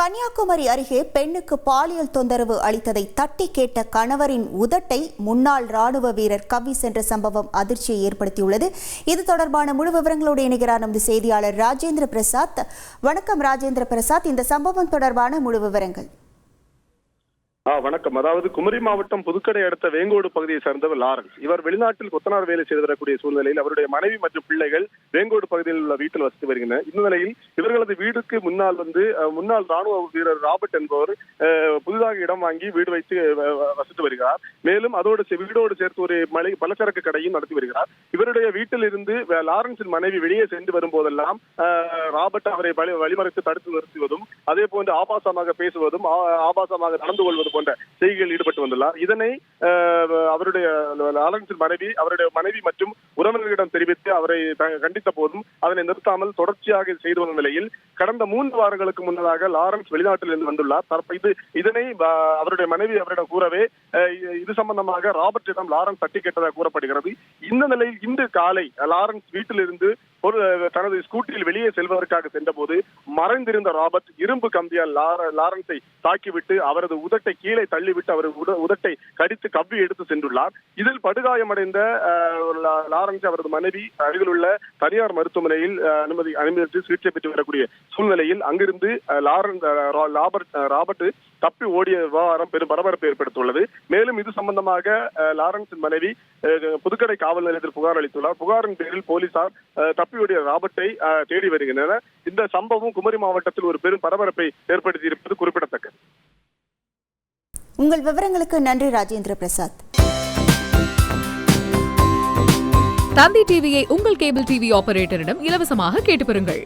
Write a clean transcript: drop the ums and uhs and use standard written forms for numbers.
கன்னியாகுமரி அருகே பெண்ணுக்கு பாலியல் தொந்தரவு அளித்ததை தட்டி கேட்ட கணவரின் உதட்டை முன்னாள் ராணுவ வீரர் கவ்வி சென்ற சம்பவம் அதிர்ச்சியை ஏற்படுத்தியுள்ளது. இது தொடர்பான முழு விவரங்களோடு இணைகிறார் நமது செய்தியாளர் ராஜேந்திர பிரசாத். வணக்கம் ராஜேந்திர பிரசாத், இந்த சம்பவம் தொடர்பான முழு விவரங்கள். வணக்கம். அதாவது குமரி மாவட்டம் புதுக்கடை அடுத்த வேங்கோடு பகுதியை சேர்ந்தவர் லாரன்ஸ். இவர் வெளிநாட்டில் கொத்தனார் வேலை செய்து வரக்கூடிய சூழ்நிலையில் அவருடைய மனைவி மற்றும் பிள்ளைகள் வேங்கோடு பகுதியில் உள்ள வீட்டில் வசித்து வருகின்றனர். இந்த நிலையில் இவர்களது வீடுக்கு முன்னாள் ராணுவ வீரர் ராபர்ட் என்பவர் புதிதாக இடம் வாங்கி வீடு வைத்து வசித்து வருகிறார். மேலும் வீடோடு சேர்த்து ஒரு பலசரக்கு கடையும் நடத்தி வருகிறார். இவருடைய வீட்டில் இருந்து லாரன்ஸின் மனைவி வெளியே சென்று வரும்போதெல்லாம் ராபர்ட் அவரை வழிமறைத்து தடுத்து நிறுத்துவதும், அதே போன்று ஆபாசமாக பேசுவதும், ஆபாசமாக நடந்து கொள்வதும் போன்ற செய்திகள் ஈடுபட்டு வந்துள்ளார். இதனை அவருடைய லாரன்ஸின் மனைவி மற்றும் உறவினர்களிடம் தெரிவித்து அவரை கண்டித்த போதும் அதனை நிறுத்தாமல் தொடர்ச்சியாக செய்து வந்த நிலையில் கடந்த 3 வாரங்களுக்கு முன்னதாக லாரன்ஸ் வெளிநாட்டில் இருந்து வந்துள்ளார். இதனை அவருடைய மனைவி அவரிடம் கூறவே இது சம்பந்தமாக ராபர்ட்டிடம் லாரன்ஸ் தட்டி கேட்டதாக கூறப்படுகிறது. இந்த நிலையில் இன்று காலை லாரன்ஸ் வீட்டிலிருந்து தனது ஸ்கூட்டியில் வெளியே செல்வதற்காக சென்றபோது மறைந்திருந்த ராபர்ட் இரும்பு கம்பியால் லாரன்ஸை தாக்கிவிட்டு அவரது உதட்டை கீழே தள்ளிவிட்டு அவரது உதட்டை கடித்து கவ்வி எடுத்து சென்றுள்ளார். இதில் படுகாயமடைந்த லாரன்ஸ் அவரது மனைவி அருகில் உள்ள தனியார் மருத்துவமனையில் அனுமதித்து சிகிச்சை பெற்று வரக்கூடிய சூழ்நிலையில் அங்கிருந்து ராபர்ட் தப்பி ஓடிய விவகாரம் பெரும் பரபரப்பை ஏற்படுத்தியுள்ளது. மேலும் இது சம்பந்தமாக லாரன்ஸின் மனைவி புதுக்கடை காவல் நிலையத்தில் புகார் அளித்துள்ளார். புகாரின் பேரில் போலீசார் தப்பியோடிய ராபர்ட்டை தேடி வருகின்றனர். இந்த சம்பவம் குமரி மாவட்டத்தில் ஒரு பெரும் பரபரப்பை ஏற்படுத்தி இருப்பது குறிப்பிடத்தக்கது. உங்கள் விவரங்களுக்கு நன்றி ராஜேந்திர பிரசாத். தந்தி டிவியை உங்கள் கேபிள் டிவி ஆபரேட்டரிடம் இலவசமாக கேட்டு பெறுங்கள்.